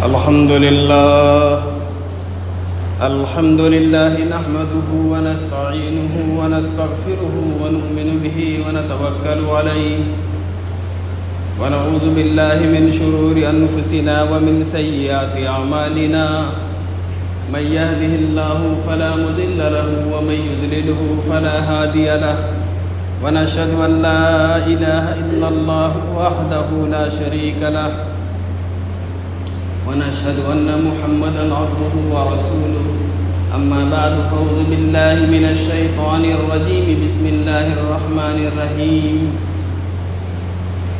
الحمد لله نحمده ونستعينه ونستغفره ونؤمن به ونتوكل عليه ونعوذ بالله من شرور أنفسنا ومن سيئات أعمالنا من يهده الله فلا مضل له ومن يضلله فلا هادي له ونشهد أن لا إله إلا الله وحده لا شريك له ونشهد أن محمدًا عبده ورسوله أما بعد فأعوذ بالله من الشيطان الرجيم بسم الله الرحمن الرحيم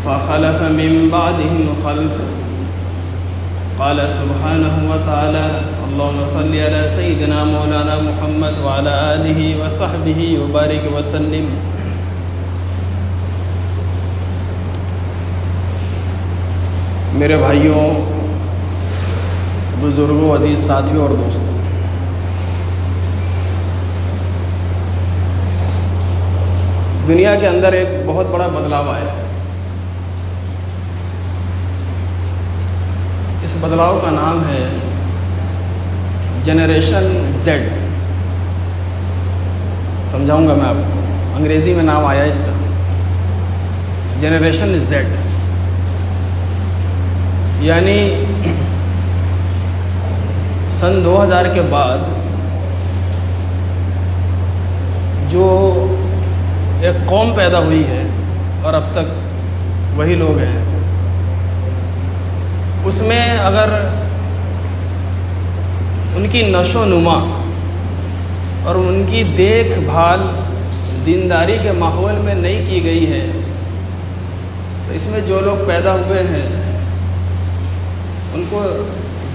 فخلف من بعدهم خلف قال سبحانه وتعالى اللهم صل على سيدنا مولانا محمد وعلى آله وصحبه وبارك وسلم. میرے بھائیوں، بزرگوں، عزیز ساتھیوں اور دوستوں، دنیا کے اندر ایک بہت بڑا بدلاؤ آیا ہے. اس بدلاؤ کا نام ہے جنریشن زیڈ. سمجھاؤں گا میں آپ کو. انگریزی میں نام آیا اس کا جنریشن زیڈ. یعنی سن 2000 کے بعد جو ایک قوم پیدا ہوئی ہے اور اب تک وہی لوگ ہیں، اس میں اگر ان کی نشو و نما اور ان کی دیکھ بھال دینداری کے ماحول میں نہیں کی گئی ہے تو اس میں جو لوگ پیدا ہوئے ہیں ان کو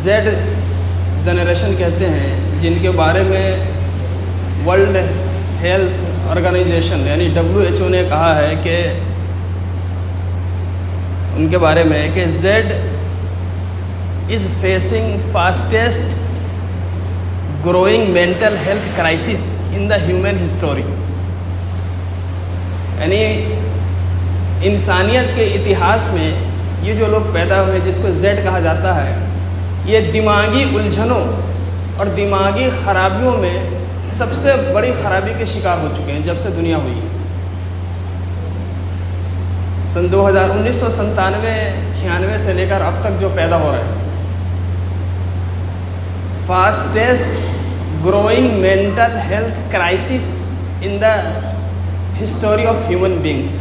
زیڈ جنریشن کہتے ہیں، جن کے بارے میں ورلڈ ہیلتھ آرگنائزیشن یعنی WHO نے کہا ہے کہ ان کے بارے میں کہ Z is facing fastest growing mental health crisis in the human history. یعنی انسانیت کے اتہاس میں یہ جو لوگ پیدا ہوئے جس کو زیڈ کہا جاتا ہے، یہ دماغی الجھنوں اور دماغی خرابیوں میں سب سے بڑی خرابی کے شکار ہو چکے ہیں جب سے دنیا ہوئی. سن 1997-96 سے لے کر اب تک جو پیدا ہو رہا ہے، fastest growing mental health crisis in the history of human beings.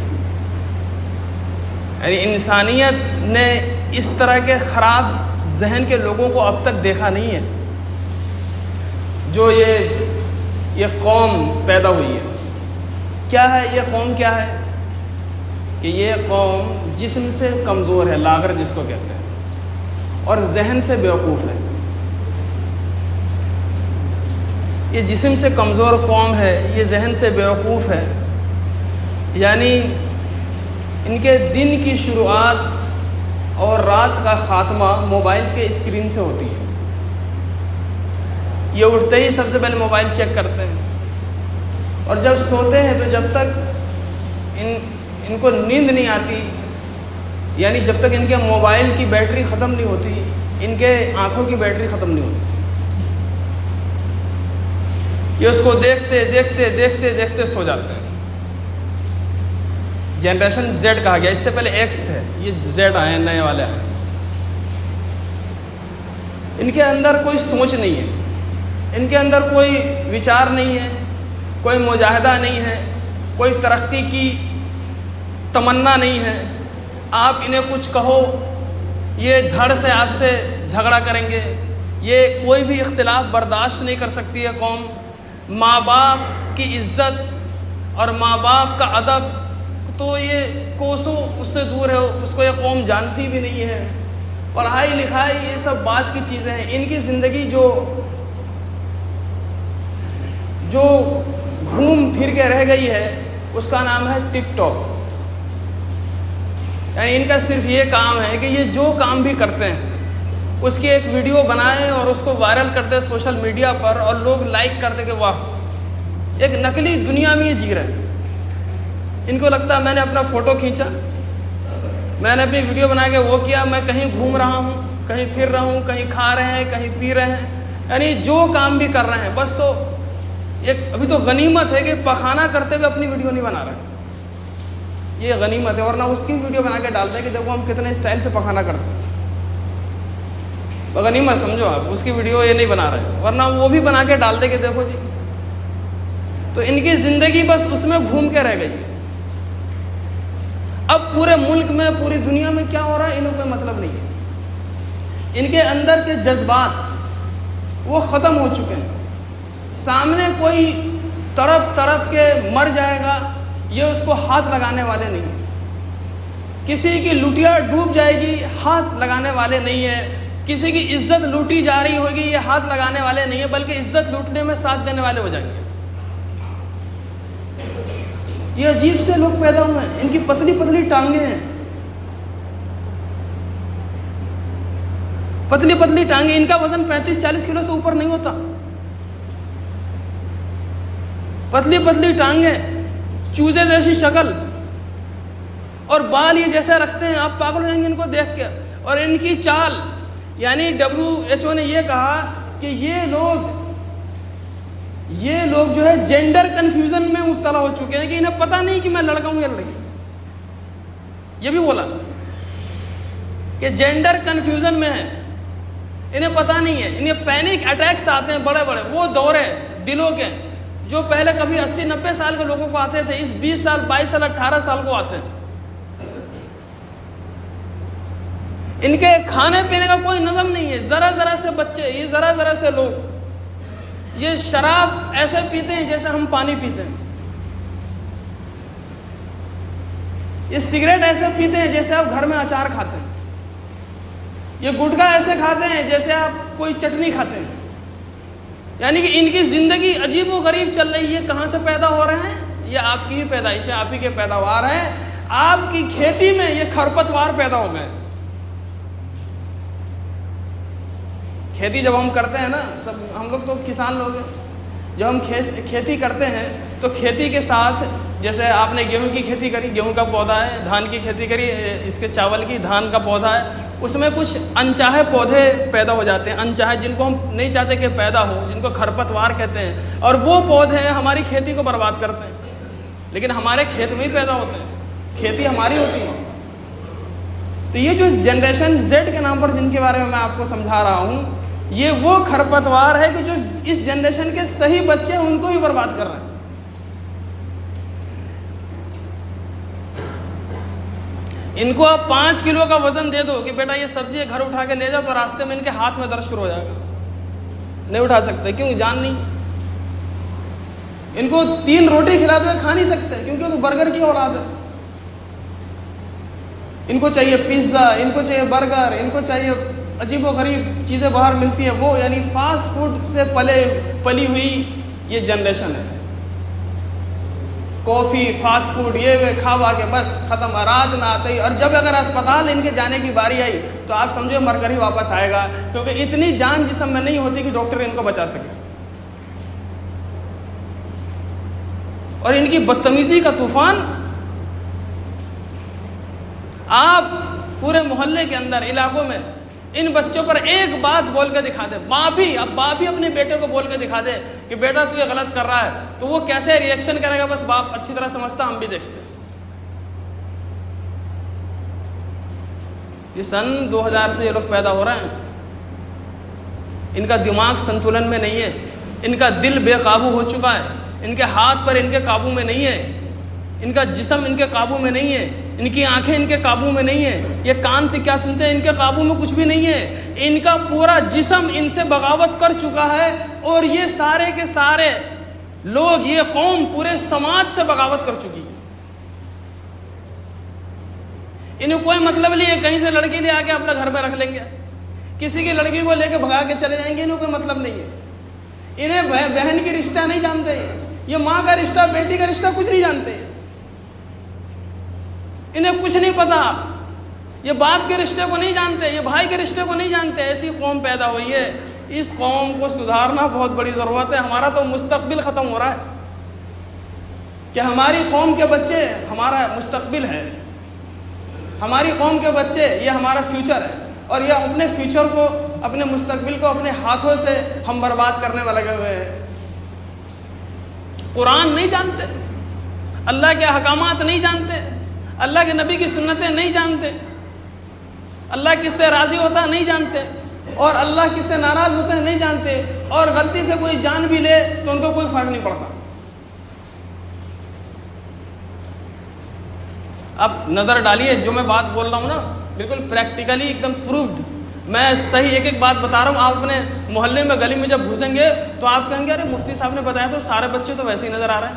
یعنی انسانیت نے اس طرح کے خراب ذہن کے لوگوں کو اب تک دیکھا نہیں ہے. جو یہ قوم پیدا ہوئی ہے، کیا ہے یہ قوم؟ کیا ہے کہ یہ قوم جسم سے کمزور ہے، لاغر جس کو کہتے ہیں، اور ذہن سے بیوقوف ہے. یہ جسم سے کمزور قوم ہے، یہ ذہن سے بیوقوف ہے. یعنی ان کے دن کی شروعات اور رات کا خاتمہ موبائل کے اسکرین سے ہوتی ہے. یہ اٹھتے ہی سب سے پہلے موبائل چیک کرتے ہیں، اور جب سوتے ہیں تو جب تک ان کو نیند نہیں آتی، یعنی جب تک ان کے موبائل کی بیٹری ختم نہیں ہوتی، ان کے آنکھوں کی بیٹری ختم نہیں ہوتی. یہ اس کو دیکھتے دیکھتے دیکھتے دیکھتے سو جاتے ہیں. جنریشن زیڈ کہا گیا. اس سے پہلے ایکس تھے، یہ زیڈ آئے ہیں، نئے والے آئے. ان کے اندر کوئی سوچ نہیں ہے، ان کے اندر کوئی وچار نہیں ہے، کوئی مجاہدہ نہیں ہے، کوئی ترقی کی تمنا نہیں ہے. آپ انہیں کچھ کہو یہ دھڑ سے آپ سے جھگڑا کریں گے. یہ کوئی بھی اختلاف برداشت نہیں کر سکتی ہے قوم. ماں باپ کی عزت اور ماں باپ کا ادب تو یہ کوسوں اس سے دور ہے، اس کو یہ قوم جانتی بھی نہیں ہے. پڑھائی لکھائی یہ سب بات کی چیزیں ہیں. ان کی زندگی جو گھوم پھر کے رہ گئی ہے اس کا نام ہے ٹک ٹاک. یعنی ان کا صرف یہ کام ہے کہ یہ جو کام بھی کرتے ہیں اس کی ایک ویڈیو بنائیں اور اس کو وائرل کرتے سوشل میڈیا پر، اور لوگ لائک کرتے کہ واہ، ایک نقلی دنیا میں یہ جی رہے ہیں. ان کو لگتا ہے میں نے اپنا فوٹو کھینچا، میں نے اپنی ویڈیو بنا کے وہ کیا، میں کہیں گھوم رہا ہوں، کہیں پھر رہا ہوں، کہیں کھا رہے ہیں، کہیں پی رہے ہیں، یعنی جو کام بھی کر رہے ہیں بس تو ایک ابھی تو غنیمت ہے کہ پخانہ کرتے ہوئے اپنی ویڈیو نہیں بنا رہے، یہ غنیمت ہے، ورنہ اس کی ویڈیو بنا کے ڈالتے ہیں کہ دیکھو ہم کتنے اسٹائل سے پخانہ کرتے ہیں، غنیمت سمجھو آپ، اس کی ویڈیو یہ نہیں بنا رہے، ورنہ وہ بھی بنا کے ڈال دے کہ دیکھو جی۔ تو ان کی زندگی بس اس میں گھوم کے رہ گئی۔ اب پورے ملک میں، پوری دنیا میں کیا ہو رہا ہے انہیں کوئی مطلب نہیں ہے، ان کے اندر کے جذبات وہ ختم ہو چکے ہیں، سامنے کوئی تڑپ تڑپ کے مر جائے گا یہ اس کو ہاتھ لگانے والے نہیں ہیں، کسی کی لٹیا ڈوب جائے گی ہاتھ لگانے والے نہیں ہیں، کسی کی عزت لوٹی جا رہی ہوگی یہ ہاتھ لگانے والے نہیں ہیں، بلکہ عزت لوٹنے میں ساتھ دینے والے ہو جائیں گے۔ یہ عجیب سے لوگ پیدا ہوئے ہیں، ان کی پتلی پتلی ٹانگیں ہیں، پتلی پتلی ٹانگیں، ان کا وزن 35-40 کلو سے اوپر نہیں ہوتا، پتلی پتلی ٹانگیں، چوزے جیسی شکل، اور بال یہ جیسے رکھتے ہیں آپ پاگل ہو جائیں گے ان کو دیکھ کے، اور ان کی چال، یعنی WHO نے یہ کہا کہ یہ لوگ جو ہے جینڈر کنفیوژن میں مبتلا ہو چکے ہیں کہ انہیں پتہ نہیں کہ میں لڑکا ہوں یا لڑکی، یہ بھی بولا کہ جینڈر کنفیوژن میں ہے، انہیں پتہ نہیں ہے، انہیں پینک اٹیکس آتے ہیں بڑے بڑے، وہ دورے دلوں کے جو پہلے کبھی 80-90 سال کے لوگوں کو آتے تھے، اس 20 سال 22 سال 18 سال کو آتے ہیں۔ ان کے کھانے پینے کا کوئی نظم نہیں ہے، ذرا ذرا سے بچے، یہ ذرا ذرا سے لوگ، یہ شراب ایسے پیتے ہیں جیسے ہم پانی پیتے ہیں، یہ سگریٹ ایسے پیتے ہیں جیسے آپ گھر میں اچار کھاتے ہیں، یہ گٹکا ایسے کھاتے ہیں جیسے آپ کوئی چٹنی کھاتے ہیں، یعنی کہ ان کی زندگی عجیب و غریب چل رہی ہے۔ کہاں سے پیدا ہو رہے ہیں؟ یہ آپ کی ہی پیدائش ہے، آپ ہی کے پیداوار ہیں، آپ کی کھیتی میں یہ کھرپتوار پیدا ہو گئے۔ کھیتی جب ہم کرتے ہیں نا، سب ہم لوگ تو کسان لوگ ہیں، جب ہم کھیتی کرتے ہیں تو کھیتی کے ساتھ جیسے آپ نے گیہوں کی کھیتی کری، گیہوں کا پودا ہے، دھان کی کھیتی کری، اس کے چاول کی، دھان کا پودا ہے، اس میں کچھ انچاہے پودے پیدا ہو جاتے ہیں، انچاہے جن کو ہم نہیں چاہتے کہ پیدا ہو، جن کو کھرپتوار کہتے ہیں، اور وہ پودے ہماری کھیتی کو برباد کرتے ہیں، لیکن ہمارے کھیت میں ہی پیدا ہوتے ہیں، کھیتی ہماری ہوتی ہے۔ تو یہ جو جنریشن زیڈ کے نام پر جن کے بارے میں آپ کو سمجھا رہا ہوں، یہ وہ کھرپتوار ہے کہ جو اس جنریشن کے صحیح بچے ہیں ان کو بھی برباد کر رہے ہیں۔ ان کو آپ 5 کلو کا وزن دے دو کہ بیٹا یہ سبزی گھر اٹھا کے لے جاؤ، تو راستے میں ان کے ہاتھ میں درد شروع ہو جائے گا، نہیں اٹھا سکتے، کیوں؟ جان نہیں۔ ان کو 3 روٹی کھلا دو کھا نہیں سکتے، کیونکہ وہ تو برگر کی اولاد ہے، ان کو چاہیے پیزا، ان کو چاہیے برگر، ان کو چاہیے عجیب و غریب چیزیں باہر ملتی ہیں، وہ یعنی فاسٹ فوڈ سے پلی ہوئی یہ جنریشن ہے، کافی، فاسٹ فوڈ، یہ کھا کے بس ختم، رات میں آتے ہی، اور جب اگر اسپتال ان کے جانے کی باری آئی تو آپ سمجھو مر کر ہی واپس آئے گا، کیونکہ اتنی جان جسم میں نہیں ہوتی کہ ڈاکٹر ان کو بچا سکے۔ اور ان کی بدتمیزی کا طوفان، آپ پورے محلے کے اندر، علاقوں میں ان بچوں پر ایک بات بول کے دکھا دے، باپ ہی اپنے بیٹے کو بول کے دکھا دے کہ بیٹا تو یہ غلط کر رہا ہے، تو وہ کیسے ری ایکشن کرے گا بس باپ اچھی طرح سمجھتا، ہم بھی دیکھتے ہیں۔ یہ سن 2000 سے یہ لوگ پیدا ہو رہے ہیں، ان کا دماغ سنتولن میں نہیں ہے، ان کا دل بے قابو ہو چکا ہے، ان کے ہاتھ پر ان کے قابو میں نہیں ہے، ان کا جسم ان کے قابو میں نہیں ہے، ان کی آنکھیں ان کے قابو میں نہیں ہے، یہ کان سے کیا سنتے ہیں ان کے قابو میں کچھ بھی نہیں ہے، ان کا پورا جسم ان سے بغاوت کر چکا ہے، اور یہ سارے کے سارے لوگ، یہ قوم پورے سماج سے بغاوت کر چکی ہے۔ انہیں کوئی مطلب نہیں ہے، کہیں سے لڑکی لے آ کے اپنے گھر میں رکھ لیں گے، کسی کی لڑکی کو لے کے بھگا کے چلے جائیں گے، انہیں کوئی مطلب نہیں ہے، انہیں بہن کی رشتہ نہیں جانتے، یہ ماں کا رشتہ، بیٹی کا رشتہ کچھ نہیں جانتے، انہیں کچھ نہیں پتا، یہ باپ کے رشتے کو نہیں جانتے، یہ بھائی کے رشتے کو نہیں جانتے۔ ایسی قوم پیدا ہوئی ہے، اس قوم کو سدھارنا بہت بڑی ضرورت ہے۔ ہمارا تو مستقبل ختم ہو رہا ہے کہ ہماری قوم کے بچے ہمارا مستقبل ہے، ہماری قوم کے بچے یہ ہمارا فیوچر ہے، اور یہ اپنے فیوچر کو، اپنے مستقبل کو اپنے ہاتھوں سے ہم برباد کرنے میں لگے ہوئے ہیں۔ قرآن نہیں جانتے، اللہ کے احکامات نہیں جانتے، اللہ کے نبی کی سنتیں نہیں جانتے، اللہ کس سے راضی ہوتا ہے نہیں جانتے، اور اللہ کس سے ناراض ہوتے ہیں نہیں جانتے، اور غلطی سے کوئی جان بھی لے تو ان کو کوئی فرق نہیں پڑتا۔ اب نظر ڈالیے، جو میں بات بول رہا ہوں نا بالکل پریکٹیکلی ایک دم پروفڈ، میں صحیح ایک ایک بات بتا رہا ہوں۔ آپ اپنے محلے میں گلی میں جب گھسیں گے تو آپ کہیں گے ارے مفتی صاحب نے بتایا تو سارے بچے تو ویسے ہی نظر آ رہے ہیں،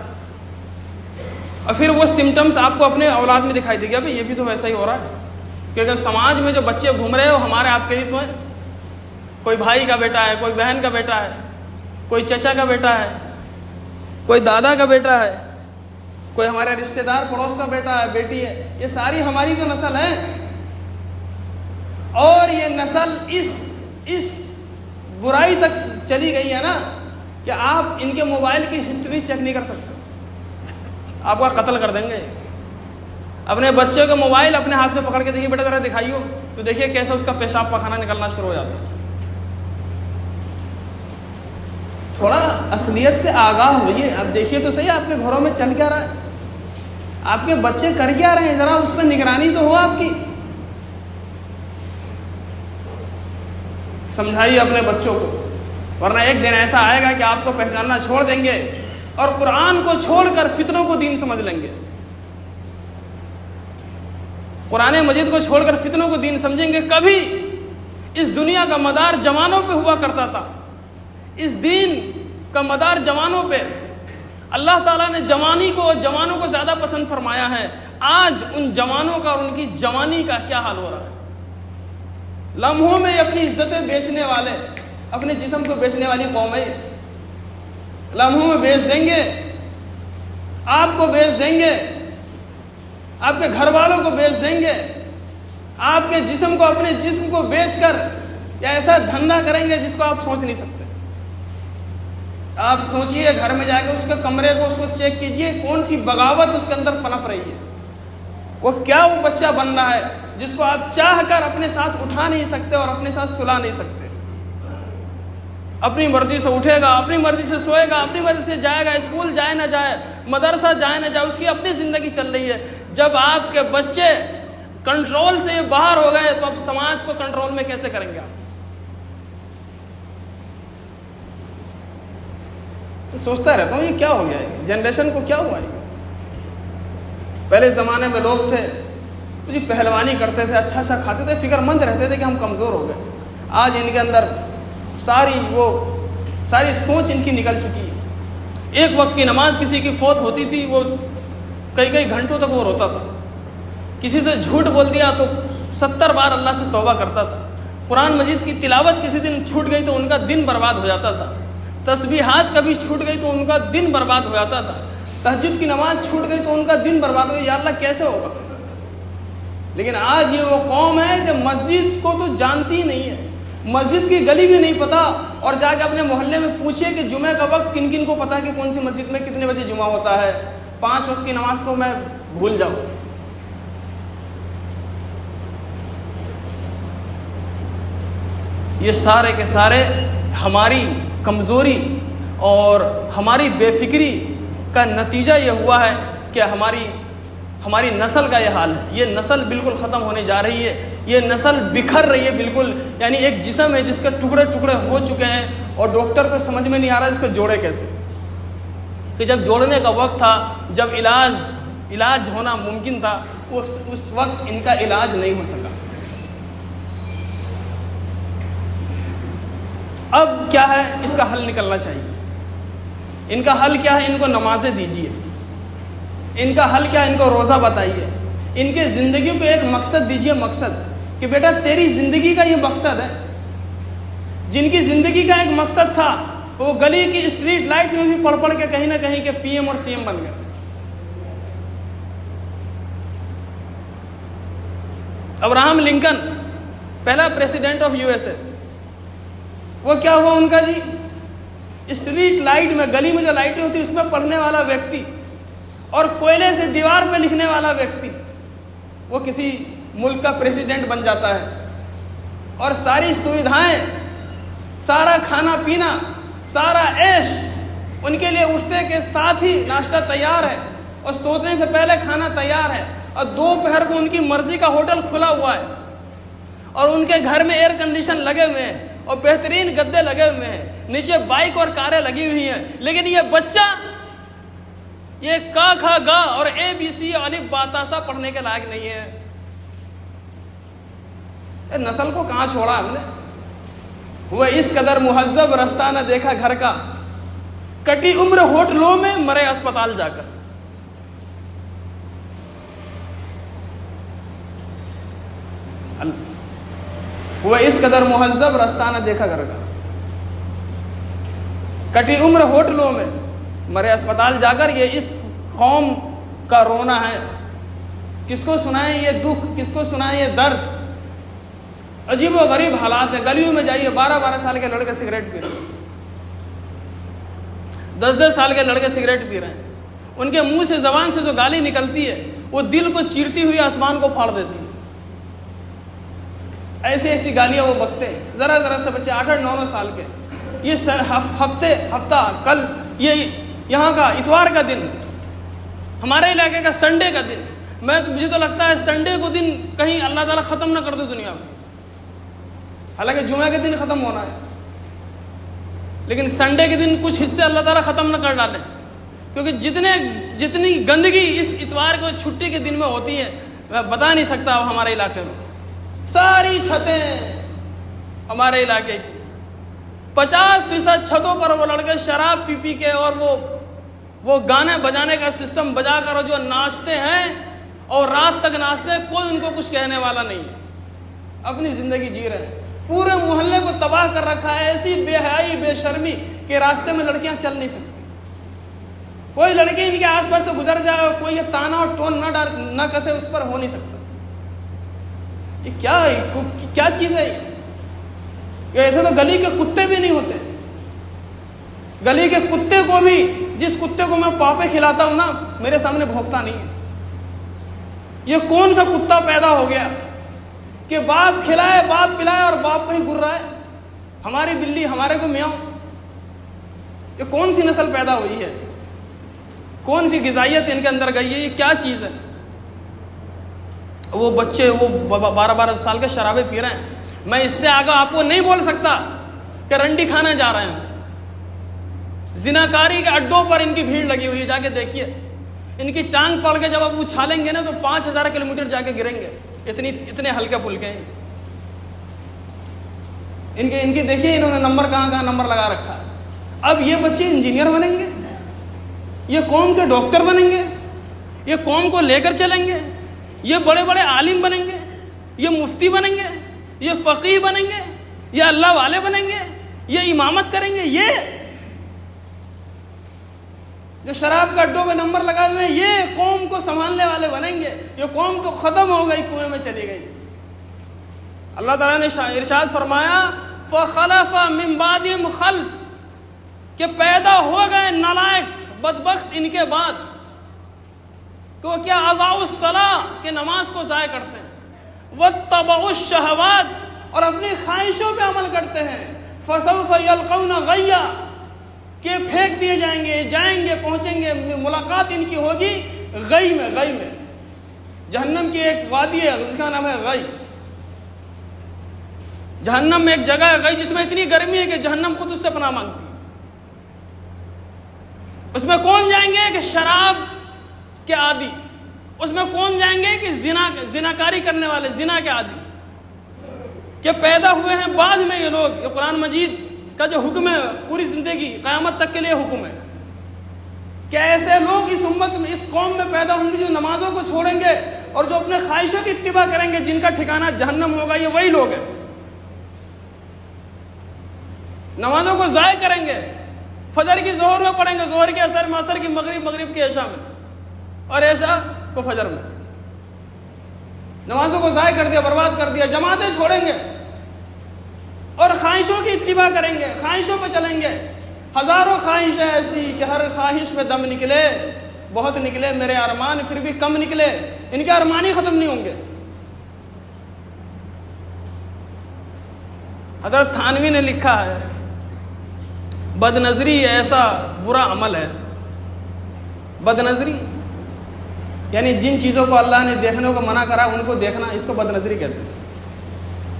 اور پھر وہ سمٹمس آپ کو اپنے اولاد میں دکھائی دے گا، بھائی یہ بھی تو ویسا ہی ہو رہا ہے، کیونکہ سماج میں جو بچے گھوم رہے ہو ہمارے آپ کے ہی تو ہیں۔ کوئی بھائی کا بیٹا ہے، کوئی بہن کا بیٹا ہے، کوئی چچا کا بیٹا ہے، کوئی دادا کا بیٹا ہے، کوئی ہمارے رشتہ دار پڑوس کا بیٹا ہے، بیٹی ہے، یہ ساری ہماری تو نسل ہے۔ اور یہ نسل اس برائی تک چلی گئی ہے نا کہ آپ ان کے موبائل کی ہسٹری چیک نہیں کر سکتے، آپ کا قتل کر دیں گے۔ اپنے بچے کا موبائل اپنے ہاتھ میں پکڑ کے دیکھیے، بیٹا ذرا دکھائیو، تو دیکھیے کیسے اس کا پیشاب پخانہ نکلنا شروع ہو جاتا ہے۔ تھوڑا اصلیت سے آگاہ ہوئیے، اب دیکھیے تو صحیح آپ کے گھروں میں چل کیا رہا ہے، آپ کے بچے کر کیا رہے ہیں، ذرا اس پہ نگرانی تو ہو آپ کی۔ سمجھائیے اپنے بچوں کو، ورنہ ایک دن ایسا آئے گا کہ آپ کو پہچاننا چھوڑ دیں گے اور قرآن کو چھوڑ کر فتنوں کو دین سمجھ لیں گے۔ قرآن مجید کو چھوڑ کر فتنوں کو دین سمجھیں گے۔ کبھی اس دنیا کا مدار جوانوں پہ ہوا کرتا تھا، اس دین کا مدار جوانوں پہ، اللہ تعالیٰ نے جوانوں کو زیادہ پسند فرمایا ہے۔ آج ان جوانوں کا اور ان کی جوانی کا کیا حال ہو رہا ہے؟ لمحوں میں اپنی عزتیں بیچنے والے، اپنے جسم کو بیچنے والی قوم ہے۔ لمحوں میں بیچ دیں گے، آپ کو بیچ دیں گے، آپ کے گھر والوں کو بیچ دیں گے، آپ کے جسم کو، اپنے جسم کو بیچ کر یا ایسا دھندا کریں گے جس کو آپ سوچ نہیں سکتے۔ آپ سوچئے، گھر میں جا کے اس کے کمرے کو، اس کو چیک کیجئے، کون سی بغاوت اس کے اندر پنپ رہی ہے، وہ کیا وہ بچہ بن رہا ہے جس کو آپ چاہ کر اپنے ساتھ اٹھا نہیں سکتے اور اپنے ساتھ سلا نہیں سکتے۔ اپنی مرضی سے اٹھے گا، اپنی مرضی سے سوئے گا، اپنی مرضی سے جائے گا، اسکول جائے نہ جائے، مدرسہ جائے نہ جائے، اس کی اپنی زندگی چل رہی ہے۔ جب آپ کے بچے کنٹرول سے باہر ہو گئے تو اب سماج کو کنٹرول میں کیسے کریں گے آپ؟ تو سوچتا رہتا ہوں یہ کیا ہو گیا ہے، جنریشن کو کیا ہوا ہے۔ پہلے زمانے میں لوگ تھے جی پہلوانی کرتے تھے، اچھا اچھا کھاتے تھے، فکر مند رہتے تھے کہ ہم کمزور ہو گئے۔ آج ان کے اندر ساری سوچ ان کی نکل چکی ہے۔ ایک وقت کی نماز کسی کی فوت ہوتی تھی، وہ کئی گھنٹوں تک وہ روتا تھا۔ کسی سے جھوٹ بول دیا تو 70 بار اللہ سے توبہ کرتا تھا۔ قرآن مجید کی تلاوت کسی دن چھوٹ گئی تو ان کا دن برباد ہو جاتا تھا۔ تسبیحات کبھی چھوٹ گئی تو ان کا دن برباد ہو جاتا تھا۔ تہجد کی نماز چھوٹ گئی تو ان کا دن برباد ہو گیا، یا اللہ کیسے ہوگا۔ لیکن آج یہ وہ قوم ہے کہ مسجد کو تو جانتی ہی نہیں ہے، مسجد کی گلی بھی نہیں پتا، اور جا کے اپنے محلے میں پوچھے کہ جمعہ کا وقت کن کن کو پتا کہ کون سی مسجد میں کتنے بجے جمعہ ہوتا ہے، 5 وقت کی نماز تو میں بھول جاؤں۔ یہ سارے کے سارے ہماری کمزوری اور ہماری بے فکری کا نتیجہ یہ ہوا ہے کہ ہماری نسل کا یہ حال ہے۔ یہ نسل بالکل ختم ہونے جا رہی ہے، یہ نسل بکھر رہی ہے بالکل، یعنی ایک جسم ہے جس کے ٹکڑے ٹکڑے ہو چکے ہیں، اور ڈاکٹر کو سمجھ میں نہیں آ رہا اس کو جوڑے کیسے، کہ جب جوڑنے کا وقت تھا، جب علاج ہونا ممکن تھا، اس وقت ان کا علاج نہیں ہو سکا۔ اب کیا ہے، اس کا حل نکلنا چاہیے۔ ان کا حل کیا ہے؟ ان کو نمازیں دیجیے، ان کا حل کیا ہے؟ ان کو روزہ بتائیے، ان کے زندگی کو ایک مقصد دیجیے، مقصد کہ بیٹا تیری زندگی کا یہ مقصد ہے۔ جن کی زندگی کا ایک مقصد تھا وہ گلی کی اسٹریٹ لائٹ میں بھی پڑھ کے کہیں نہ کہیں کے پی ایم اور سی ایم بن گئے۔ ابراہم لنکن پہلا پریزیڈنٹ آف USA، وہ کیا ہوا ان کا جی؟ اسٹریٹ لائٹ میں، گلی میں جو لائٹیں ہوتی اس میں پڑھنے والا ویکتی اور کوئلے سے دیوار پہ لکھنے والا ویکتی وہ کسی ملک کا پریزیڈنٹ بن جاتا ہے۔ اور ساری سویدھائیں، سارا کھانا پینا، سارا عیش ان کے لیے اٹھتے کے ساتھ ہی ناشتہ تیار ہے اور سونے سے پہلے کھانا تیار ہے، اور دوپہر کو ان کی مرضی کا ہوٹل کھلا ہوا ہے، اور ان کے گھر میں ایئر کنڈیشن لگے ہوئے ہیں اور بہترین گدے لگے ہوئے ہیں، نیچے بائک اور کاریں لگی ہوئی ہیں، لیکن یہ بچہ یہ کا کھا گا اور اے بی سی الف با تا سا پڑھنے کے لائق نہیں ہے۔ نسل کو کہاں چھوڑا ہم نے؟ وہ اس قدر مہذب رستہ نہ دیکھا گھر کا، کٹی عمر ہوٹلوں میں مرے اسپتال جا کر۔ وہ اس قدر مہذب رستہ نہ دیکھا گھر کا، کٹی عمر ہوٹلوں میں مرے اسپتال جا کر۔ یہ اس قوم کا رونا ہے، کس کو سنائیں یہ دکھ، کس کو سنائیں یہ درد؟ عجیب و غریب حالات ہیں۔ گلیوں میں جائیے، 12 سال کے لڑکے سگریٹ پی رہے ہیں، 10 سال کے لڑکے سگریٹ پی رہے ہیں، ان کے منہ سے زبان سے جو گالی نکلتی ہے وہ دل کو چیرتی ہوئی آسمان کو پھاڑ دیتی ہے۔ ایسی ایسی گالیاں وہ بکتے ہیں، ذرا سے بچے 8-9 سال کے۔ یہ ہفتہ کل یہ یہاں کا اتوار کا دن، ہمارے علاقے کا سنڈے کا دن، مجھے تو لگتا ہے سنڈے کو دن کہیں اللہ تعالیٰ ختم نہ کر دے دنیا میں، حالانکہ جمعہ کے دن ختم ہونا ہے، لیکن سنڈے کے دن کچھ حصے اللہ تعالیٰ ختم نہ کر ڈالیں، کیونکہ جتنی گندگی اس اتوار کو چھٹی کے دن میں ہوتی ہے میں بتا نہیں سکتا۔ اب ہمارے علاقے میں ساری چھتیں ہمارے علاقے کی 50% چھتوں پر وہ لڑکے شراب پی کے اور وہ گانے بجانے کا سسٹم بجا کر جو ناچتے ہیں اور رات تک ناچتے ہیں، کوئی ان کو کچھ کہنے والا نہیں، اپنی زندگی جی رہے ہیں۔ پورے محلے کو تباہ کر رکھا ہے، ایسی بے حیائی بے شرمی کہ راستے میں لڑکیاں چل نہیں سکتی، کوئی لڑکی ان کے آس پاس سے گزر جائے اور کوئی یہ تانا اور ٹون نہ کسے، اس پر ہو نہیں سکتا۔ یہ کیا چیز ہے یہ؟ ایسے تو گلی کے کتے بھی نہیں ہوتے، گلی کے کتے کو بھی، جس کتے کو میں پاپے کھلاتا ہوں نا، میرے سامنے بھونکتا نہیں ہے۔ یہ کون سا کتا پیدا ہو گیا کہ باپ کھلائے، باپ پلائے اور باپ پہ ہی گر رہا ہے؟ ہماری بلی ہمارے کو میاؤں۔ یہ کون سی نسل پیدا ہوئی ہے؟ کون سی غذائیت ان کے اندر گئی ہے؟ یہ کیا چیز ہے؟ وہ بچے وہ 12 سال کے شرابیں پی رہے ہیں۔ میں اس سے آگے آپ کو نہیں بول سکتا کہ رنڈی کھانے جا رہے ہیں۔ زناکاری کے اڈوں پر ان کی بھیڑ لگی ہوئی ہے، جا کے دیکھیے۔ ان کی ٹانگ پڑ کے جب آپ اچھالیں گے نا تو 5000 کلومیٹر جا کے گریں گے، اتنے ہلکے پھلکے ہیں ان کی دیکھیے، انہوں نے نمبر کہاں نمبر لگا رکھا ہے۔ اب یہ بچے انجینئر بنیں گے، یہ قوم کے ڈاکٹر بنیں گے، یہ قوم کو لے کر چلیں گے، یہ بڑے بڑے عالم بنیں گے، یہ مفتی بنیں گے، یہ فقیہ بنیں گے، یہ اللہ والے بنیں گے، یہ امامت کریں گے۔ یہ جو شراب کا اڈوں پہ نمبر لگائے ہوئے ہیں، یہ قوم کو سنبھالنے والے بنیں گے۔ یہ قوم تو ختم ہو گئی، کنویں میں چلی گئی۔ اللہ تعالیٰ نے ارشاد فرمایا فَخَلَفَ مِن بَعْدِهِمْ خَلْفٌ، کہ پیدا ہو گئے نالائق بدبخت ان کے بعد، کہ وہ کیا اضاعوا الصلاۃ، کہ نماز کو ضائع کرتے ہیں، واتبعوا الشہوات، اور اپنی خواہشوں پہ عمل کرتے ہیں، فسوف یلقون غیا، کہ پھینک دیے جائیں گے پہنچیں گے، ملاقات ان کی ہوگی غی میں۔ جہنم کی ایک وادی ہے جس کا نام ہے غی۔ جہنم میں ایک جگہ ہے غی، جس میں اتنی گرمی ہے کہ جہنم خود اس سے پناہ مانگتی ہے۔ اس میں کون جائیں گے کہ شراب کے عادی، اس میں کون جائیں گے کہ زناکاری کرنے والے، زنا کے عادی، کہ پیدا ہوئے ہیں بعد میں یہ لوگ۔ یہ قرآن مجید کا جو حکم ہے پوری زندگی قیامت تک کے لیے حکم ہے کہ ایسے لوگ اس امت میں، اس قوم میں پیدا ہوں گے جو نمازوں کو چھوڑیں گے اور جو اپنے خواہشوں کی اتباع کریں گے، جن کا ٹھکانہ جہنم ہوگا۔ یہ وہی لوگ ہیں، نمازوں کو ضائع کریں گے، فجر کی ظہر میں پڑھیں گے، ظہر کی عصر میں، عصر کی مغرب کی عشاء میں، اور عشاء کو فجر میں۔ نمازوں کو ضائع کر دیا، برباد کر دیا، جماعتیں چھوڑیں گے اور خواہشوں کی اتباع کریں گے، خواہشوں پہ چلیں گے۔ ہزاروں خواہشیں ایسی کہ ہر خواہش میں دم نکلے، بہت نکلے میرے ارمان پھر بھی کم نکلے۔ ان کے ارمان ہی ختم نہیں ہوں گے۔ حضرت تھانوی نے لکھا ہے بد نظری ایسا برا عمل ہے. بد نظری یعنی جن چیزوں کو اللہ نے دیکھنے کو منع کرا ان کو دیکھنا، اس کو بد نظری کہتے ہیں.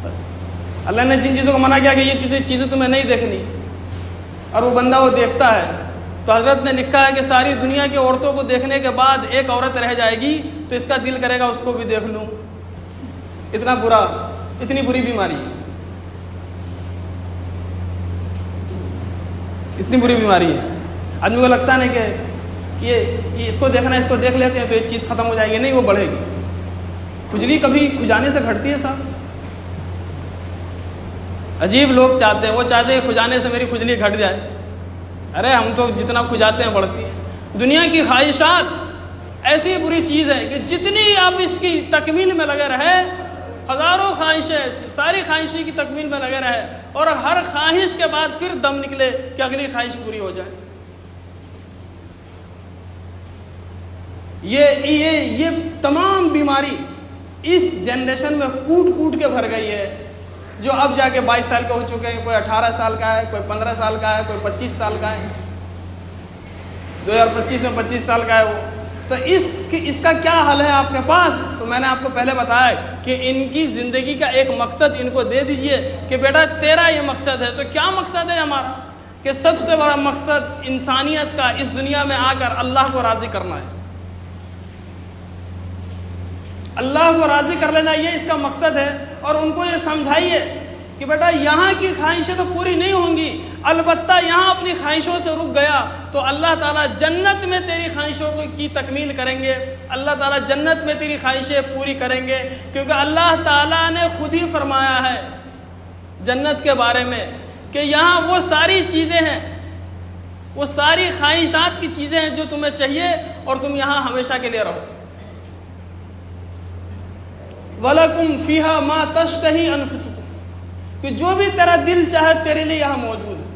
بس اللہ نے جن چیزوں کو منع کیا کہ یہ چیزیں تمہیں نہیں دیکھنی، اور وہ بندہ وہ دیکھتا ہے، تو حضرت نے لکھا ہے کہ ساری دنیا کی عورتوں کو دیکھنے کے بعد ایک عورت رہ جائے گی تو اس کا دل کرے گا اس کو بھی دیکھ لوں. اتنا برا، اتنی بری بیماری، اتنی بری بیماری ہے. آدمی کو لگتا نہیں کہ یہ اس کو دیکھنا، اس کو دیکھ لیتے ہیں تو یہ چیز ختم ہو جائے گی، نہیں، وہ بڑھے گی. کھجلی کبھی کھجانے سے گھٹتی ہے صاحب؟ عجیب لوگ چاہتے ہیں، وہ چاہتے ہیں کھجانے سے میری کھجلی گھٹ جائے. ارے ہم تو جتنا کھجاتے ہیں بڑھتی ہے. دنیا کی خواہشات ایسی بری چیز ہے کہ جتنی آپ اس کی تکمیل میں لگے رہے، ہزاروں خواہشیں ایسی، ساری خواہشیں کی تکمیل میں لگے رہے، اور ہر خواہش کے بعد پھر دم نکلے کہ اگلی خواہش پوری ہو جائے. یہ تمام بیماری اس جنریشن میں کوٹ کوٹ کے بھر گئی ہے، جو اب جا کے 22 سال کے ہو چکے ہیں. کوئی 18 سال کا ہے، کوئی 15 سال کا ہے، کوئی 25 سال کا ہے. 2025 میں 25 سال کا ہے وہ. تو اس کا کیا حل ہے آپ کے پاس؟ تو میں نے آپ کو پہلے بتایا کہ ان کی زندگی کا ایک مقصد ان کو دے دیجئے کہ بیٹا تیرا یہ مقصد ہے. تو کیا مقصد ہے ہمارا؟ کہ سب سے بڑا مقصد انسانیت کا اس دنیا میں آ کر اللہ کو راضی کرنا ہے. اللہ کو راضی کر لینا، یہ اس کا مقصد ہے. اور ان کو یہ سمجھائیے کہ بیٹا یہاں کی خواہشیں تو پوری نہیں ہوں گی، البتہ یہاں اپنی خواہشوں سے رک گیا تو اللہ تعالیٰ جنت میں تیری خواہشوں کی تکمیل کریں گے. اللہ تعالیٰ جنت میں تیری خواہشیں پوری کریں گے، کیونکہ اللہ تعالیٰ نے خود ہی فرمایا ہے جنت کے بارے میں کہ یہاں وہ ساری چیزیں ہیں، وہ ساری خواہشات کی چیزیں ہیں جو تمہیں چاہیے، اور تم یہاں ہمیشہ کے لیے رہو. وَلَكُمْ فِيهَا مَا تَشْتَهِي أَنفُسُكُمْ، کہ جو بھی تیرا دل چاہے تیرے لیے یہاں موجود ہے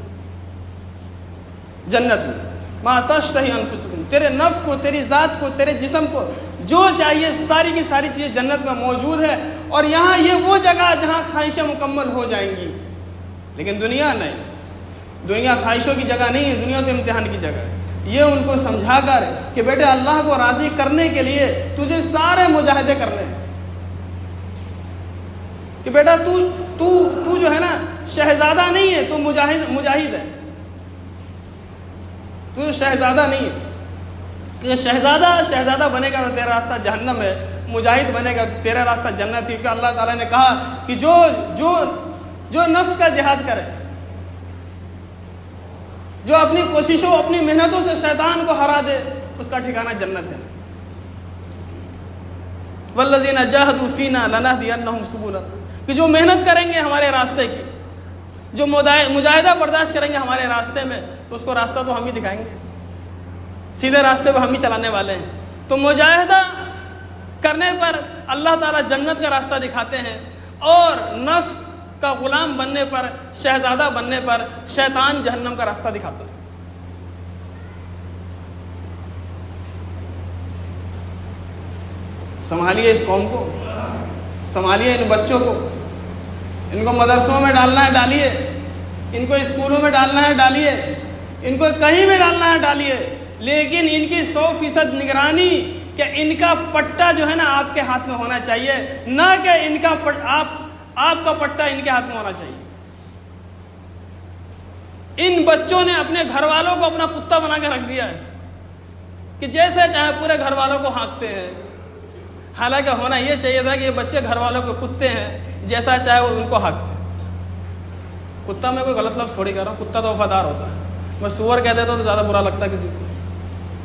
جنت میں. مَا تَشْتَهِي أَنفُسُكُمْ، تیرے نفس کو، تیری ذات کو، تیرے جسم کو جو چاہیے ساری کی ساری چیزیں جنت میں موجود ہے. اور یہاں یہ وہ جگہ جہاں خواہشیں مکمل ہو جائیں گی. لیکن دنیا نہیں، دنیا خواہشوں کی جگہ نہیں ہے، دنیا تو امتحان کی جگہ ہے. یہ ان کو سمجھا کر کہ بیٹے اللہ کو راضی کرنے کے لیے تجھے سارے مجاہدے کرنے ہیں. کہ بیٹا تو جو ہے نا شہزادہ نہیں ہے، تو مجاہد ہے. تو شہزادہ نہیں ہے، کہ شہزادہ بنے گا تو تیرا راستہ جہنم ہے، مجاہد بنے گا تو تیرا راستہ جنت ہے. کیونکہ اللہ تعالیٰ نے کہا کہ جو نفس کا جہاد کرے، جو اپنی کوششوں اپنی محنتوں سے شیطان کو ہرا دے، اس کا ٹھکانہ جنت ہے. والذین جاہدوا فینا لنہدینہم سبلنا، کہ جو محنت کریں گے ہمارے راستے کی، جو مجاہدہ برداشت کریں گے ہمارے راستے میں، تو اس کو راستہ تو ہم ہی دکھائیں گے، سیدھے راستے پہ ہم ہی چلانے والے ہیں. تو مجاہدہ کرنے پر اللہ تعالیٰ جنت کا راستہ دکھاتے ہیں، اور نفس کا غلام بننے پر، شہزادہ بننے پر شیطان جہنم کا راستہ دکھاتا ہے. سنبھالیے اس قوم کو، سنبھالیے ان بچوں کو. ان کو مدرسوں میں ڈالنا ہے ڈالیے، ان کو اسکولوں میں ڈالنا ہے ڈالیے، ان کو کہیں بھی ڈالنا ہے ڈالیے، لیکن ان کی 100% نگرانی کہ ان کا پٹا جو ہے نا آپ کے ہاتھ میں ہونا چاہیے، نہ کہ ان کا آپ کا پٹا ان کے ہاتھ میں ہونا چاہیے. ان بچوں نے اپنے گھر والوں کو اپنا کتا بنا کے رکھ دیا ہے کہ جیسے چاہے پورے گھر والوں کو ہانکتے ہیں. حالانکہ ہونا یہ چاہیے تھا کہ یہ بچے گھر والوں کو کتے ہیں، جیسا چاہے وہ ان کو ہانکتے ہیں. کتا میں کوئی غلط لفظ تھوڑی کہہ رہا ہوں، کتا تو وفادار ہوتا ہے. میں سور کہہ دیتا تو زیادہ برا لگتا کسی کو،